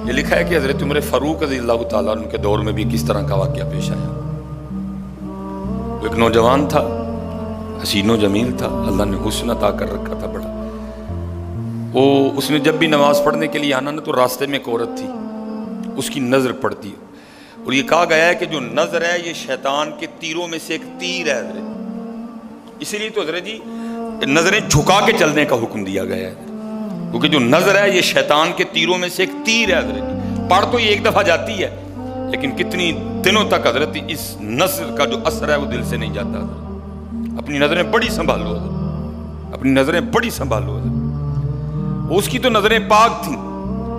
یہ لکھا ہے کہ حضرت عمر فاروق رضی اللہ تعالیٰ عنہ کے دور میں بھی کس طرح کا واقعہ پیش آیا۔ وہ ایک نوجوان تھا، حسین و جمیل تھا، اللہ نے حسن عطا کر رکھا تھا بڑا۔ اس نے جب بھی نماز پڑھنے کے لیے آنا نا تو راستے میں ایک عورت تھی، اس کی نظر پڑتی ہے، اور یہ کہا گیا ہے کہ جو نظر ہے یہ شیطان کے تیروں میں سے ایک تیر ہے حضرت، اسی لیے تو حضرت جی نظریں جھکا کے چلنے کا حکم دیا گیا ہے، کیونکہ جو نظر ہے یہ شیطان کے تیروں میں سے ایک تیر ہے حضرت جی۔ پڑھ تو یہ ایک دفعہ جاتی ہے لیکن کتنی دنوں تک حضرت اس نظر کا جو اثر ہے وہ دل سے نہیں جاتا حضرت۔ اپنی نظریں بڑی سنبھالو حضرت، اپنی نظریں بڑی سنبھالو حضرت۔ اس کی تو نظریں پاک تھیں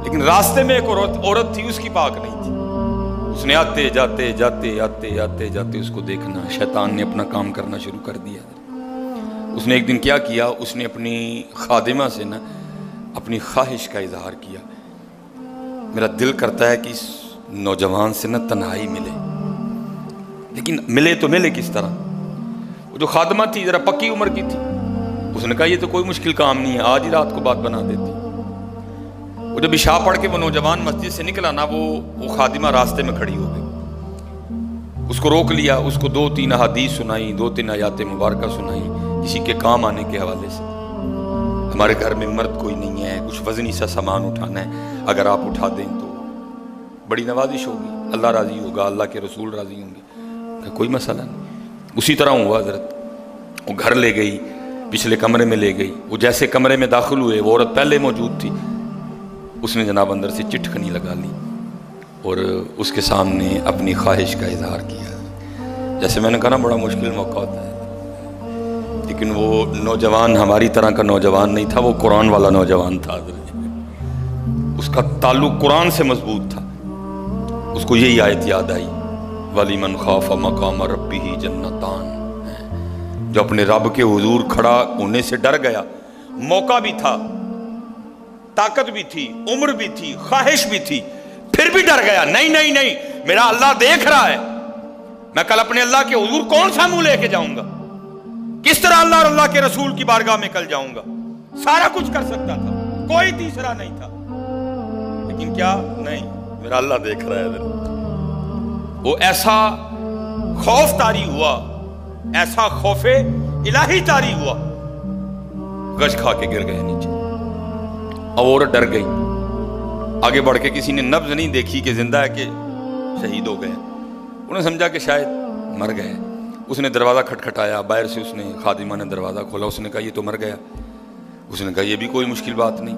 لیکن راستے میں ایک عورت تھی، اس کی پاک نہیں تھی۔ اس نے آتے جاتے جاتے آتے آتے جاتے اس کو دیکھنا، شیطان نے اپنا کام کرنا شروع کر دیا۔ اس نے ایک دن کیا کیا، اس نے اپنی خادمہ سے نا اپنی خواہش کا اظہار کیا، میرا دل کرتا ہے کہ اس نوجوان سے نا تنہائی ملے، لیکن ملے تو ملے کس طرح؟ وہ جو خادمہ تھی ذرا پکی عمر کی تھی، اس نے کہا یہ تو کوئی مشکل کام نہیں ہے، آج ہی رات کو بات بنا دیتی۔ وہ جب عشاء پڑھ کے وہ نوجوان مسجد سے نکلا نا، وہ خادمہ راستے میں کھڑی ہو گئی، اس کو روک لیا، اس کو 2-3 احادیث سنائی، 2-3 آیات مبارکہ سنائی کسی کے کام آنے کے حوالے سے۔ ہمارے گھر میں مرد کوئی نہیں ہے، کچھ وزنی سا سامان اٹھانا ہے، اگر آپ اٹھا دیں تو بڑی نوازش ہوگی، اللہ راضی ہوگا، اللہ کے رسول راضی ہوں گے، کہ کوئی مسئلہ نہیں۔ اسی طرح ہوا حضرت، وہ گھر لے گئی، پچھلے کمرے میں لے گئی، وہ جیسے کمرے میں داخل ہوئے وہ عورت پہلے موجود تھی، اس نے جناب اندر سے چٹکنی لگا لی اور اس کے سامنے اپنی خواہش کا اظہار کیا۔ جیسے میں نے کہا نا بڑا مشکل موقع ہوتا ہے، لیکن وہ نوجوان ہماری طرح کا نوجوان نہیں تھا، وہ قرآن والا نوجوان تھا حضرت، اس کا تعلق قرآن سے مضبوط تھا۔ اس کو یہی آیت یاد آئی، وَلِمَنْ خَافَ مَقَامَ رَبِّهِ جَنَّتَانِ، جو اپنے رب کے حضور کھڑا ہونے سے ڈر گیا، موقع بھی تھا، طاقت بھی تھی، عمر بھی تھی، خواہش بھی تھی، پھر بھی ڈر گیا، نہیں نہیں نہیں میرا اللہ دیکھ رہا ہے، میں کل اپنے اللہ کے حضور کون سا منہ لے کے جاؤں گا، کس طرح اللہ اور اللہ کے رسول کی بارگاہ میں کل جاؤں گا، سارا کچھ کر سکتا تھا، کوئی تیسرا نہیں تھا، لیکن کیا نہیں، میرا اللہ دیکھ رہا ہے۔ وہ ایسا خوف طاری ہوا، ایسا خوف الہی طاری ہوا، غش کھا کے گر گئے نیچے۔ عورت ڈر گئی، آگے بڑھ کے کسی نے نبض نہیں دیکھی کہ زندہ ہے کہ شہید ہو گئے، انہوں نے سمجھا کہ شاید مر گئے۔ اس نے دروازہ کھٹکھٹایا، باہر سے اس نے خادمہ نے دروازہ کھولا، اس نے کہا یہ تو مر گیا۔ اس نے کہا یہ بھی کوئی مشکل بات نہیں،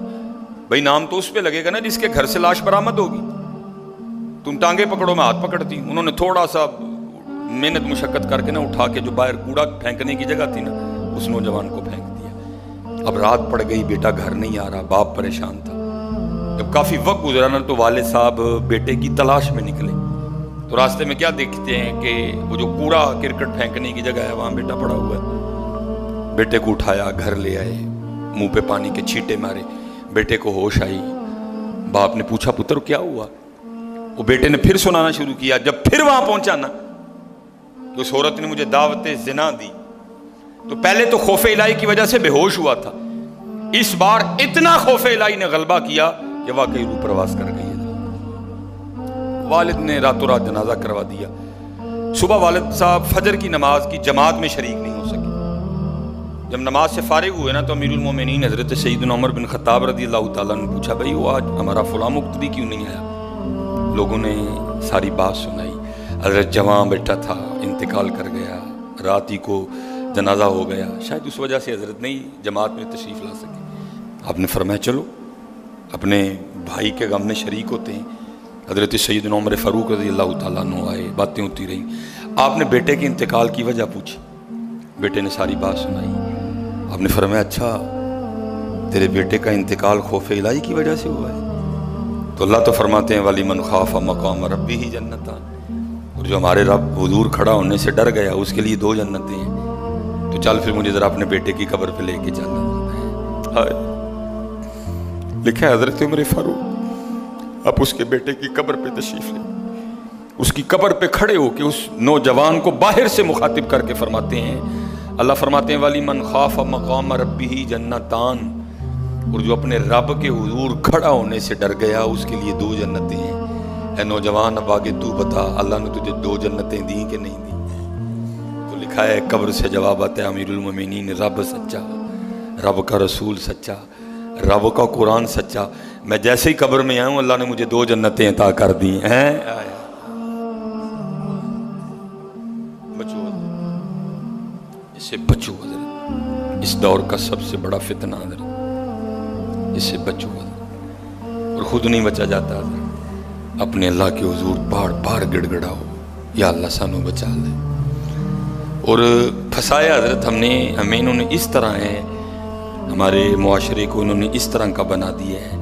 بھائی نام تو اس پہ لگے گا نا جس کے گھر سے لاش برآمد ہوگی، تم ٹانگیں پکڑو میں ہاتھ پکڑتی ہوں۔ انہوں نے تھوڑا سا محنت مشقت کر کے نا اٹھا کے جو باہر کوڑا پھینکنے کی جگہ تھی نا اس نوجوان کو پھینک دیا۔ اب رات پڑ گئی، بیٹا گھر نہیں آ رہا، باپ پریشان تھا۔ جب کافی وقت گزرا نا تو والد صاحب بیٹے کی تلاش میں نکلے، تو راستے میں کیا دیکھتے ہیں کہ وہ جو کوڑا کرکٹ پھینکنے کی جگہ ہے وہاں بیٹا پڑا ہوا ہے۔ بیٹے کو اٹھایا، گھر لے آئے، منہ پہ پانی کے چھینٹے مارے، بیٹے کو ہوش آئی۔ باپ نے پوچھا پتر کیا ہوا؟ وہ بیٹے نے پھر سنانا شروع کیا۔ جب پھر وہاں پہنچا نا کہ اس عورت نے مجھے دعوت زنا دی، تو پہلے تو خوف الہی کی وجہ سے بے ہوش ہوا تھا، اس بار اتنا خوف الہی نے غلبہ کیا کہ واقعی روح پرواز کر گئی ہے۔ والد نے راتوں رات جنازہ کروا دیا۔ صبح والد صاحب فجر کی نماز کی جماعت میں شریک نہیں ہو سکے۔ جب نماز سے فارغ ہوئے نا تو امیر المومنین حضرت سیدنا عمر بن خطاب رضی اللہ تعالیٰ نے پوچھا بھائی وہ آج ہمارا فلاں مقتدی کیوں نہیں آیا؟ لوگوں نے ساری بات سنائی، حضرت جوان بیٹا تھا، انتقال کر گیا، رات ہی کو جنازہ ہو گیا، شاید اس وجہ سے حضرت نہیں جماعت میں تشریف لا سکے۔ آپ نے فرمایا چلو اپنے بھائی کے غم میں شریک ہوتے ہیں۔ حضرت سیدنا عمر فاروق رضی اللہ تعالیٰ عنہ آئے، باتیں ہوتی رہیں، آپ نے بیٹے کے انتقال کی وجہ پوچھی، بیٹے نے ساری بات سنائی۔ آپ نے فرمایا اچھا تیرے بیٹے کا انتقال خوف الہی کی وجہ سے ہوا ہے؟ تو اللہ تو فرماتے ہیں وَلِمَنْ خَافَ مَقَامَ رَبِّهِ جَنَّتَانِ، اور جو ہمارے رب حضور کھڑا ہونے سے ڈر گیا اس کے لیے 2 جنتیں ہیں۔ تو چل پھر مجھے ذرا اپنے بیٹے کی قبر پہ لے کے چلنا۔ لکھا ہے حضرت عمر فاروق آپ اس کے بیٹے کی قبر پہ تشریف لیں، اس کی قبر پہ کھڑے ہو کے اس نوجوان کو باہر سے مخاطب کر کے فرماتے ہیں، اللہ فرماتے ہیں وَلِمَنْ خَافَ مَقَامَ رَبِّهِ جَنَّتَانِ، اور جو اپنے رب کے حضور کھڑا ہونے سے ڈر گیا اس کے لیے 2 جنتیں ہیں۔ اے نوجوان اب آگے تو بتا اللہ نے تجھے 2 جنتیں دیں کہ نہیں دیں؟ تو لکھا ہے قبر سے جواب آتا ہے امیر المومنین رب سچا، رب کا رسول سچا، رب کا قرآن سچا، میں جیسے ہی قبر میں آیا ہوں اللہ نے مجھے 2 جنتیں عطا کر دی ہیں۔ بچو اس سے بچو حضرت، اس دور کا سب سے بڑا فتنہ حضرت، اس سے بچو حضرت، اور خود نہیں بچا جاتا حضرت، اپنے اللہ کے حضور بار بار گڑ گڑاؤ یا اللہ سانو بچا لے۔ اور پھنسایا حضرت ہمیں انہوں نے اس طرح ہے، ہمارے معاشرے کو انہوں نے اس طرح کا بنا دیا ہے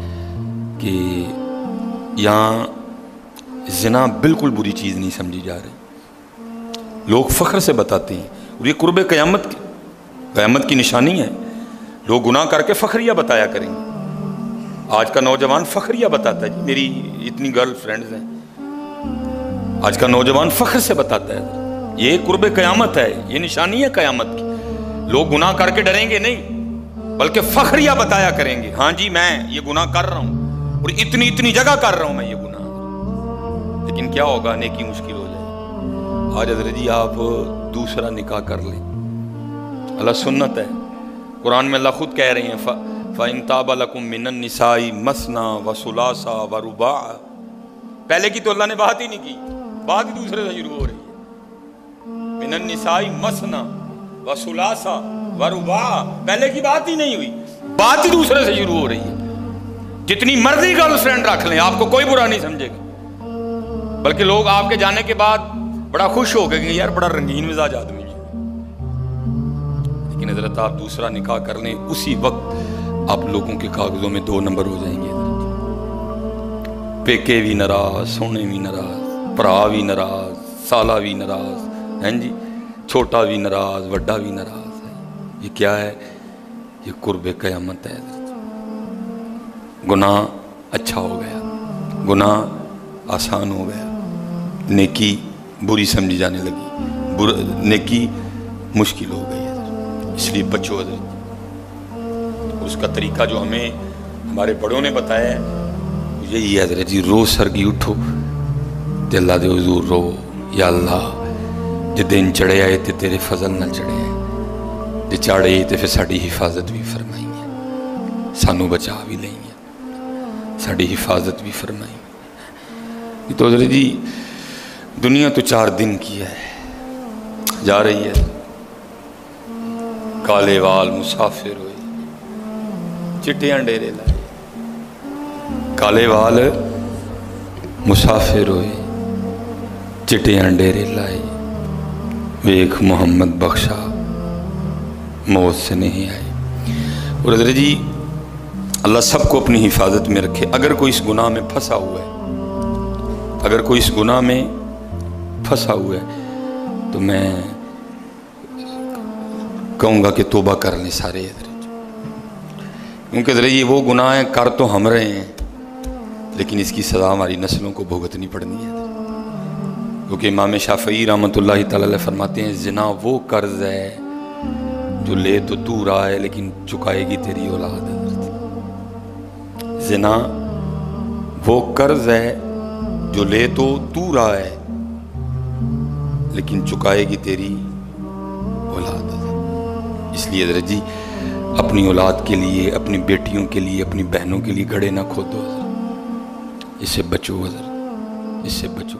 کہ یہاں زنا بالکل بری چیز نہیں سمجھی جا رہی، لوگ فخر سے بتاتے ہیں، اور یہ قرب قیامت کی نشانی ہے۔ لوگ گناہ کر کے فخریہ بتایا کریں گے۔ آج کا نوجوان فخریہ بتاتا ہے، میری اتنی گرل فرینڈز ہیں، آج کا نوجوان فخر سے بتاتا ہے یہ قرب قیامت ہے، یہ نشانی ہے قیامت کی۔ لوگ گناہ کر کے ڈریں گے نہیں بلکہ فخریہ بتایا کریں گے، ہاں جی میں یہ گناہ کر رہا ہوں اور اتنی جگہ کر رہا ہوں میں یہ گناہ، لیکن کیا ہوگا؟ نیکی مشکل ہو جائے۔ آج حضرت جی آپ دوسرا نکاح کر لیں، اللہ سنت ہے، قرآن میں اللہ خود کہہ رہے ہیں فَإِن تَابَ لَكُم مِّنَ النِّسَاءِ مَثْنَىٰ وَثُلَاثَ وَرُبَاعَ۔ پہلے کی تو اللہ نے بات ہی نہیں کی، بات ہی دوسرے سے شروع ہو رہی ہے۔ مِّنَ النِّسَاءِ مَثْنَىٰ وَثُلَاثَ وَرُبَاعَ، پہلے کی بات ہی نہیں ہوئی، بات ہی دوسرے سے شروع ہو رہی ہے۔ جتنی مرضی گرل فرینڈ رکھ لیں آپ کو کوئی برا نہیں سمجھے گا، بلکہ لوگ آپ کے جانے کے بعد بڑا خوش ہو گئے کہ یار بڑا رنگین مزاج آدمی ہے۔ لیکن حضرت آپ دوسرا نکاح کر لیں اسی وقت آپ لوگوں کے کاغذوں میں 2 نمبر ہو جائیں گے۔ پیکے بھی ناراض، سونے بھی ناراض، پرا بھی ناراض، سالہ بھی ناراض، ہیں جی، چھوٹا بھی ناراض، وڈا بھی ناراض ہے۔ یہ کیا ہے؟ یہ قرب قیامت ہے حضرت۔ گناہ اچھا ہو گیا، گناہ آسان ہو گیا، نیکی بری سمجھی جانے لگی، نیکی مشکل ہو گئی حضرت۔ اس لیے بچو حضرت، اس کا طریقہ جو ہمیں ہمارے بڑوں نے بتایا ہے یہی ہے حضرت جی، روز سرگی اٹھو تے اللہ دے حضور رو، یا اللہ جے دن چڑھے آئے تے تیرے فضل نہ چڑھے آئے، جے چاڑے تے پھر ساڑی حفاظت بھی فرمائی ہے، سانو بچا بھی لیں گے، ساڑی حفاظت بھی فرمائی ہے۔ تو حضرت جی دنیا تو 4 دن کی ہے، جا رہی ہے، کالے وال مسافر ہوئے، چٹیاں ڈیرے لائے، کالے وال مسافر ہوئے، چٹیاں ڈیرے لائے، ویکھ محمد بخشا موت سے نہیں آئے۔ اور حضرت جی اللہ سب کو اپنی حفاظت میں رکھے۔ اگر کوئی اس گناہ میں پھنسا ہوا ہے، اگر کوئی اس گناہ میں پھنسا ہوا ہے تو میں کہوں گا کہ توبہ کر لیں سارے حضرت، کیونکہ حضرت یہ وہ گناہ ہیں کر تو ہم رہے ہیں لیکن اس کی سزا ہماری نسلوں کو بھگتنی پڑنی ہے، کیونکہ امام شافعی رحمۃ اللہ تعالی علیہ فرماتے ہیں زنا وہ قرض ہے جو لے تو رہا ہے لیکن چکائے گی تیری اولاد۔ زنا وہ قرض ہے جو لے تو رہا ہے لیکن چکائے گی تیری اولاد۔ اس لیے حضرت جی اپنی اولاد کے لیے، اپنی بیٹیوں کے لیے، اپنی بہنوں کے لیے گڑھے نہ کھودو حضرت، اس سے بچو حضرت، اس سے بچو۔